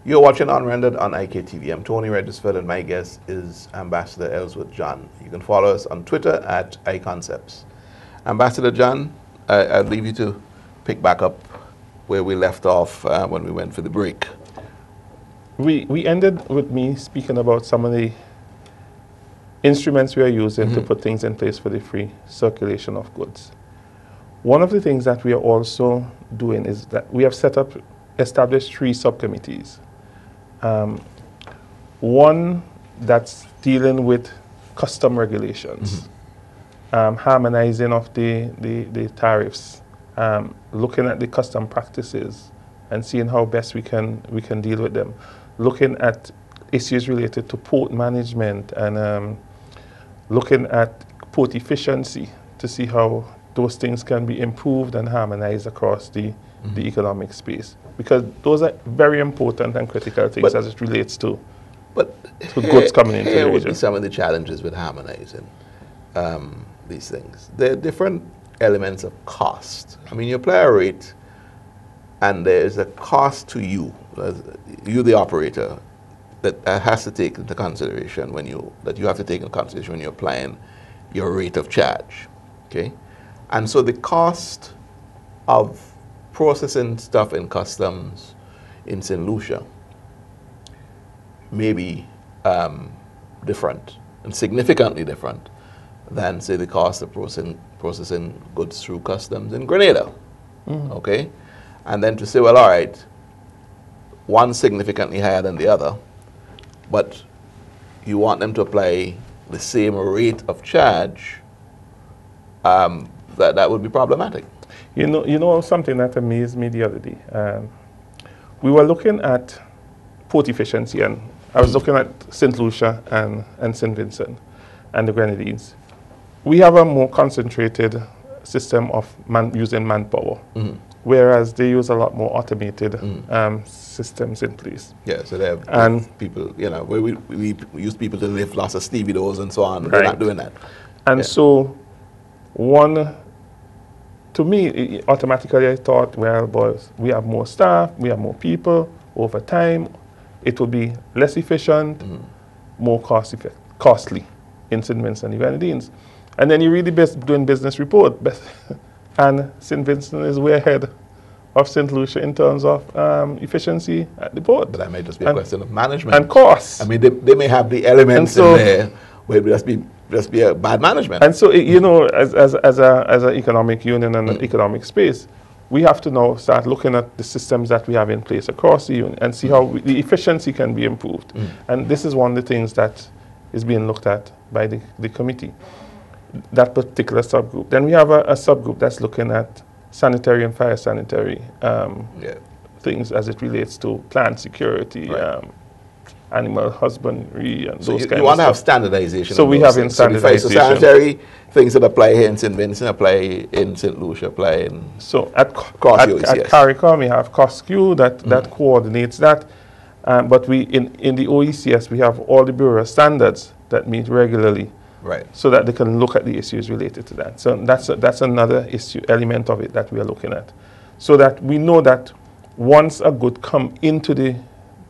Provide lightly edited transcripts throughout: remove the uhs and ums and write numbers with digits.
You're watching Unrendered on IKTV. I'm Tony Regisford, and my guest is Ambassador Elsworth John. You can follow us on Twitter at iConcepts. Ambassador John, I'll leave you to pick back up where we left off when we went for the break. We ended with me speaking about some of the instruments we are using to put things in place for the free circulation of goods. One of the things that we are also doing is that we have established 3 subcommittees. One that's dealing with custom regulations, harmonizing of the tariffs, looking at the custom practices and seeing how best we can deal with them, looking at issues related to port management and looking at port efficiency to see how those things can be improved and harmonized across the economic space, because those are very important and critical things as it relates to goods coming into the region. Would be some of the challenges with harmonizing these things. There are different elements of cost. I mean, you apply a rate, and there's a cost to you, the operator, that has to take into consideration when you have to take into consideration when you're applying your rate of charge. Okay, and so the cost of processing stuff in customs in St. Lucia may be different and significantly different than, say, the cost of processing goods through customs in Grenada. Okay, and then to say, well, all right, one's significantly higher than the other, but you want them to apply the same rate of charge, that would be problematic. You know something that amazed me the other day? We were looking at port efficiency, and I was looking at St. Lucia and St. Vincent and the Grenadines. We have a more concentrated system of using manpower, whereas they use a lot more automated systems in place. Yeah, so they have people, we use people to lift lots of stevedores and so on. Right. They're not doing that. And so to me, automatically I thought, well, boys, we have more staff, we have more people. Over time, it will be less efficient, more costly in St. Vincent and the Grenadines. And then you really doing business report, and St. Vincent is way ahead of St. Lucia in terms of efficiency at the port. But that may just be a question of management. And costs. I mean, they may have the elements in there where it would just be a bad management. And so, as an economic union and an economic space, we have to now start looking at the systems that we have in place across the union and see how the efficiency can be improved. And this is one of the things that is being looked at by the committee, that particular subgroup. Then we have a subgroup that's looking at sanitary and fire sanitary things as it relates to plant security, animal husbandry, and those kind of stuff. You want to have standardization. So we have in standardization. So sanitary things that apply here in St. Vincent apply in St. Lucia, apply in across the OECS. At CARICOM, we have COSQ that coordinates that. But we in the OECS, we have all the Bureau standards that meet regularly. Right. So that they can look at the issues related to that. So that's another element of it that we are looking at. So that we know that once a good come into the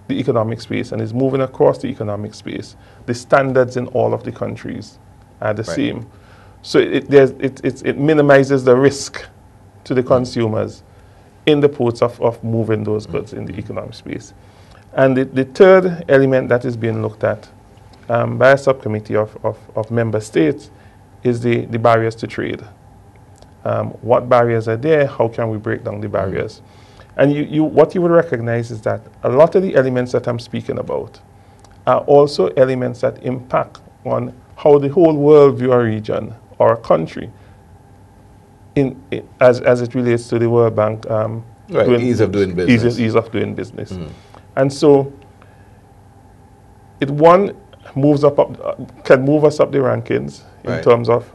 economic space and is moving across the economic space, the standards in all of the countries are the same. So it minimizes the risk to the consumers in the ports of moving those goods in the economic space. And the third element that is being looked at by a subcommittee of member states is the barriers to trade. What barriers are there? How can we break down the barriers? And what you will recognize is that a lot of the elements that I'm speaking about are also elements that impact on how the whole world view a region or a country as it relates to the World Bank. Ease of doing business. Ease of doing business. And so can move us up the rankings in terms of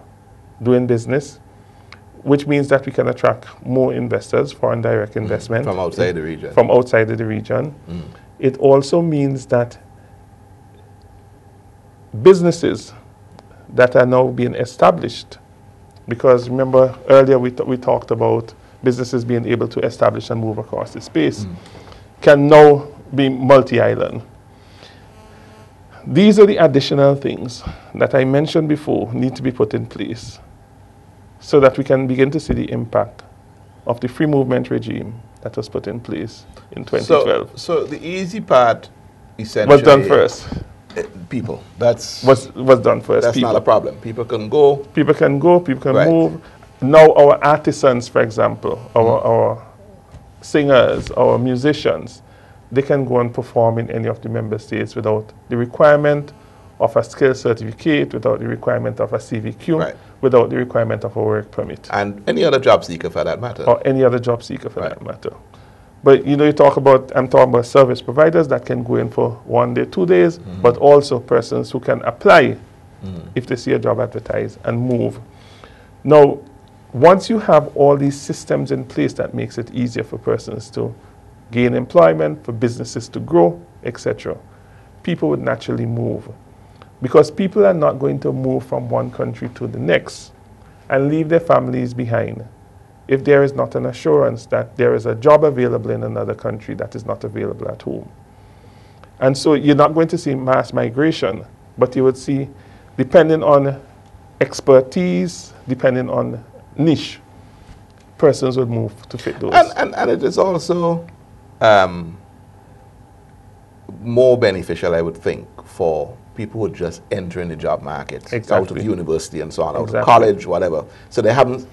doing business, which means that we can attract more investors, foreign direct investment. From outside the region. From outside of the region. It also means that businesses that are now being established, because remember earlier we talked about businesses being able to establish and move across the space, can now be multi-island. These are the additional things that I mentioned before need to be put in place so that we can begin to see the impact of the free movement regime that was put in place in 2012. So the easy part essentially was done first. People. That's was done first. That's people. not a problem. People can go. People can go. People can Right. move. Now our artisans, for example, our singers, our musicians, they can go and perform in any of the member states without the requirement of a skill certificate, without the requirement of a CVQ, Right. without the requirement of a work permit. And any other job seeker for that matter. Or any other job seeker for Right. that matter. But you know, I'm talking about service providers that can go in for 1 day, 2 days, but also persons who can apply if they see a job advertised and move. Now, once you have all these systems in place, that makes it easier for persons to gain employment, for businesses to grow, etc. People would naturally move. Because people are not going to move from one country to the next and leave their families behind if there is not an assurance that there is a job available in another country that is not available at home. And so you're not going to see mass migration, but you would see, depending on expertise, depending on niche, persons would move to fit those. And it is also more beneficial, I would think, for people who are just entering the job market out of university and so on, out of college, whatever. So they haven't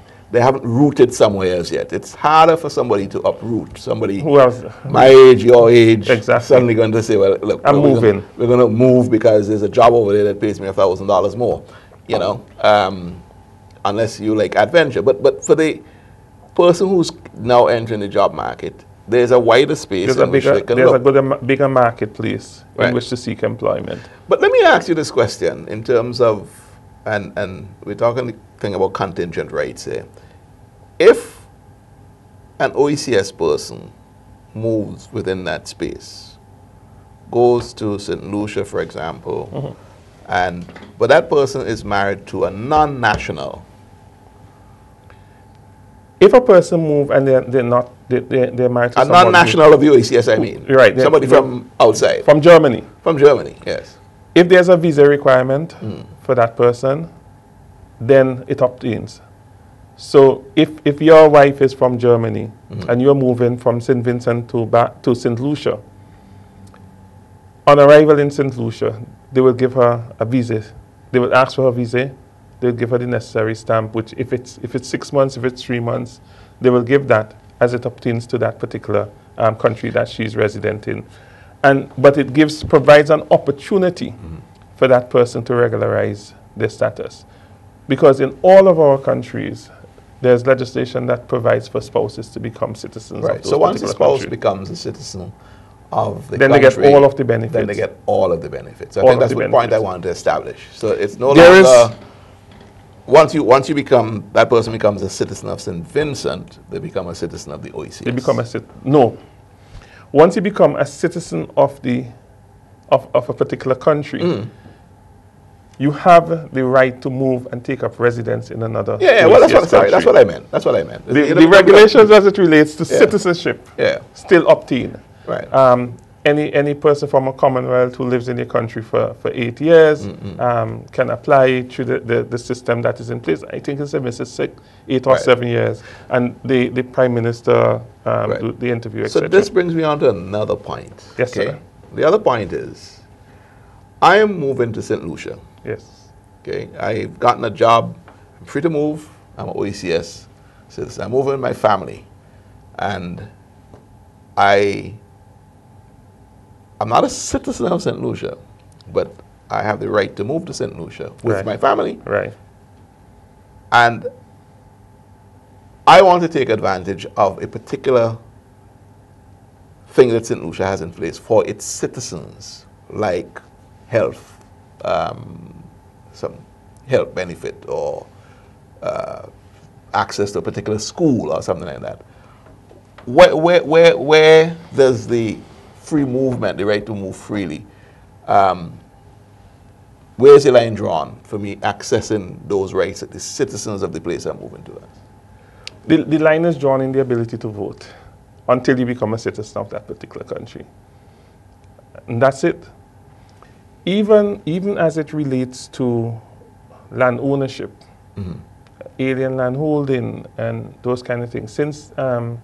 rooted somewhere else yet. It's harder for somebody to uproot. Somebody who else? My age, your age, Exactly. suddenly going to say, well, look, I'm moving. We're going to move because there's a job over there that pays me $1,000 more, you know, unless you like adventure. But for the person who's now entering the job market, there's a wider space in which they can look. There's a bigger marketplace Right. in which to seek employment. But let me ask you this question in terms of, and we're talking thing about contingent rights here. If an OECS person moves within that space, goes to St. Lucia, for example, but that person is married to a non-national. If a person move and they're married to A non-national of the OECS, I mean. Right. Somebody from outside. From Germany. From Germany, yes. If there's a visa requirement for that person, then it obtains. So if your wife is from Germany and you're moving from St. Vincent to St. Lucia, on arrival in St. Lucia, they will give her a visa. They will ask for her visa. They'll give her the necessary stamp, which if it's 6 months, if it's 3 months, they will give that as it obtains to that particular country that she's resident in. But it provides an opportunity for that person to regularize their status. Because in all of our countries, there's legislation that provides for spouses to become citizens of those So once a spouse countries. becomes a citizen of the Then country, they get all of the benefits. Then they get all of the benefits. I All think of that's the the point I benefits. wanted to establish. So it's no There longer, once you become, that person becomes a citizen of St. Vincent, they become a citizen of the OECS. They become no. Once you become a citizen of a particular country, you have the right to move and take up residence in another. Well, that's country. that's what I meant. That's what I meant. The regulations as it relates to citizenship still obtain. Right. Any person from a Commonwealth who lives in the country for 8 years can apply through the system that is in place. I think it's 8 or 7 years. And the Prime Minister do the interview, etc. So this brings me on to another point. Yes, okay? sir. The other point is, I am moving to St. Lucia. Yes. Okay, I've gotten a job. I'm free to move. I'm an OECS citizen. I'm moving with my family. And I'm not a citizen of St. Lucia, but I have the right to move to St. Lucia with my family. Right. And I want to take advantage of a particular thing that St. Lucia has in place for its citizens, like health, some health benefit, or access to a particular school or something like that. Where does the free movement, the right to move freely, where's the line drawn for me accessing those rights that the citizens of the place are moving to? The line is drawn in the ability to vote until you become a citizen of that particular country. And that's it. Even as it relates to land ownership, alien land holding, and those kind of things, since I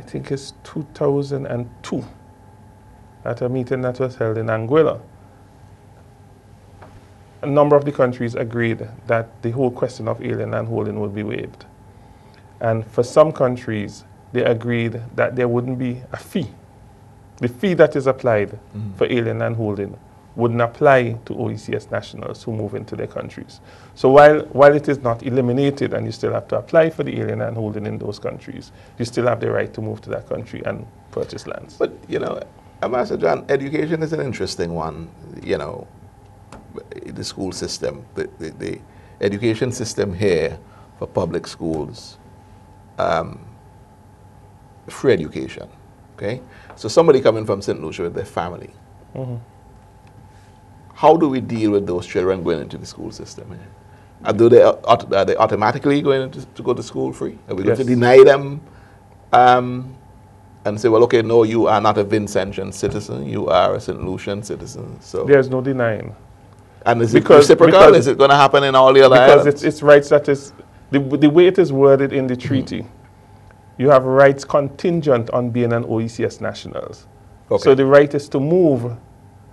think it's 2002, at a meeting that was held in Anguilla, a number of the countries agreed that the whole question of alien land holding would be waived. And for some countries, they agreed that there wouldn't be a fee. The fee that is applied for alien land holding wouldn't apply to OECS nationals who move into their countries. So while it is not eliminated and you still have to apply for the alien land holding in those countries, you still have the right to move to that country and purchase lands. But, you know, Ambassador John, education is an interesting one, you know, the school system, the education system here for public schools, free education, okay? So somebody coming from St. Lucia with their family, how do we deal with those children going into the school system here? Are they automatically going to go to school free? Are we going to deny them and say, well, okay, no, you are not a Vincentian citizen, you are a St. Lucian citizen? So there's no denying. And is it reciprocal? Is it going to happen in all the other islands? Because it's rights that is, the way it is worded in the treaty, you have rights contingent on being an OECS nationals. Okay. So the right is to move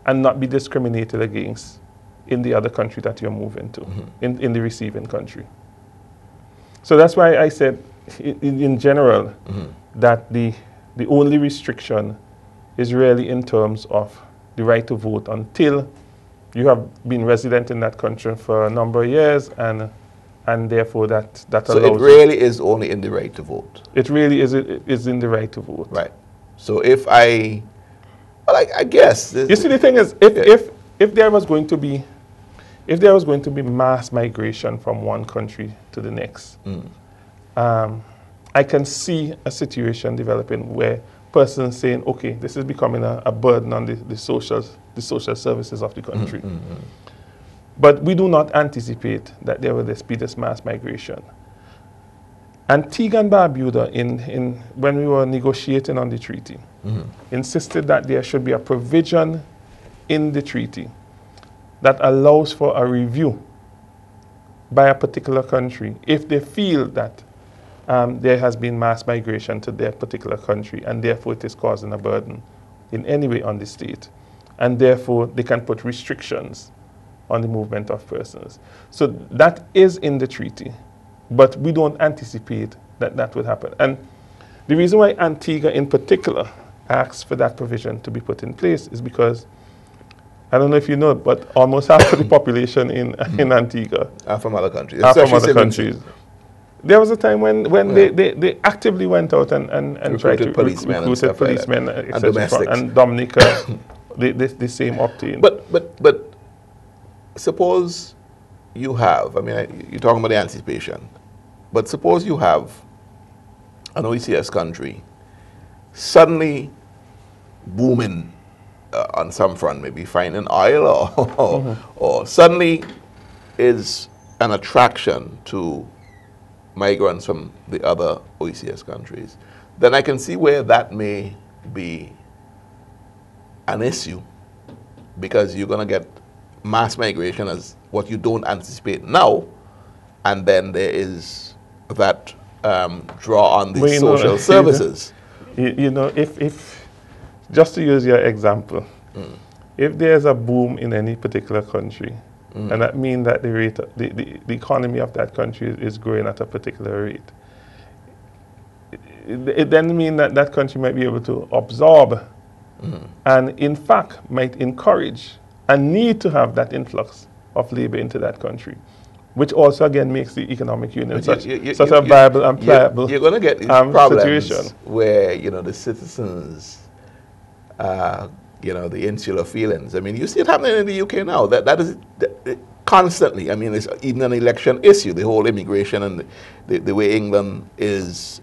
and not be discriminated against in the other country that you're moving to, in the receiving country. So that's why I said, in general, that the only restriction is really in terms of the right to vote until you have been resident in that country for a number of years, and therefore that allows. So it really is only in the right to vote. It really is in the right to vote. Right. So if I guess you see, the thing is, if there was going to be mass migration from one country to the next, I can see a situation developing where persons saying, okay, this is becoming a burden on the social services of the country. But we do not anticipate that there will be this mass migration. Antigua and Barbuda, when we were negotiating on the treaty, insisted that there should be a provision in the treaty that allows for a review by a particular country if they feel that there has been mass migration to their particular country and therefore it is causing a burden in any way on the state. And therefore they can put restrictions on the movement of persons. So that is in the treaty, but we don't anticipate that that would happen. And the reason why Antigua in particular asks for that provision to be put in place is because, I don't know if you know, but almost half of the population in Antigua are from other countries. Are from other countries. There was a time when they actively went out and tried to recruit policemen, and domestics. And Dominica, the same obtained. But suppose you have, I mean, you're talking about the anticipation, but suppose you have an OECS country suddenly booming on some front, maybe finding oil or suddenly is an attraction to migrants from the other OECS countries, then I can see where that may be an issue, because you're going to get mass migration as what you don't anticipate now, and then there is that draw on the social services. You know, if just to use your example, if there's a boom in any particular country, and that means that the rate, the economy of that country is growing at a particular rate, it then means that that country might be able to absorb and in fact might encourage and need to have that influx of labor into that country, which also again makes the economic union such a viable and pliable you're going to get these problems situation where, you know, the citizens, you know, the insular feelings. I mean, you see it happening in the UK now. That is constantly. I mean, it's even an election issue, the whole immigration and the way England is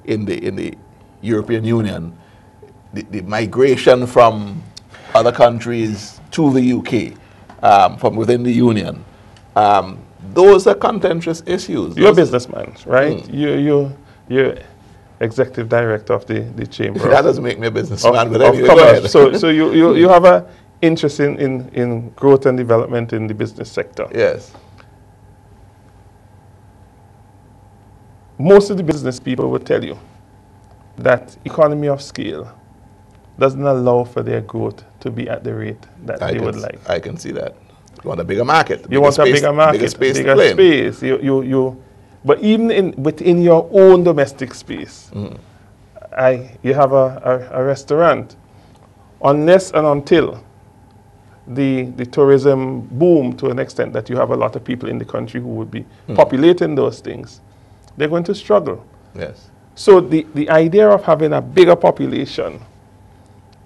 in the European Union, the migration from other countries to the UK, from within the Union. Those are contentious issues. You're a businessman, right? executive director of the chamber. That doesn't make me a businessman, but of anyway, go commerce. ahead. So you have an interest in growth and development in the business sector. Yes. Most of the business people will tell you that economy of scale doesn't allow for their growth to be at the rate that they would like. I can see that. You want a bigger market. You want a bigger market, bigger space bigger to play in. space. But even within your own domestic space, you have a restaurant. Unless and until the tourism boom to an extent that you have a lot of people in the country who would be populating those things, they're going to struggle. Yes. So the idea of having a bigger population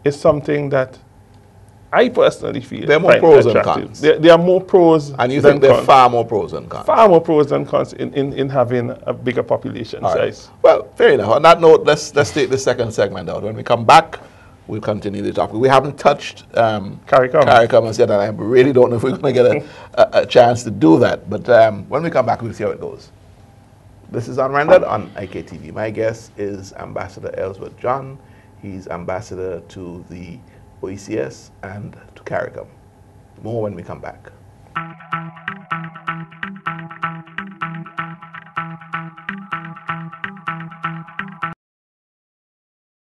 is something that I personally feel there are more pros than cons. There are more pros. And you think there are far more pros than cons? Far more pros than cons in having a bigger population size. Right. Well, fair enough. On that note, let's take the second segment out. When we come back, we'll continue the topic. We haven't touched CARICOM as yet, and I really don't know if we're going to get a chance to do that. But when we come back, we'll see how it goes. This is Unrendered on IKTV. My guest is Ambassador Elsworth John. He's ambassador to the OECS and to CARICOM. More when we come back.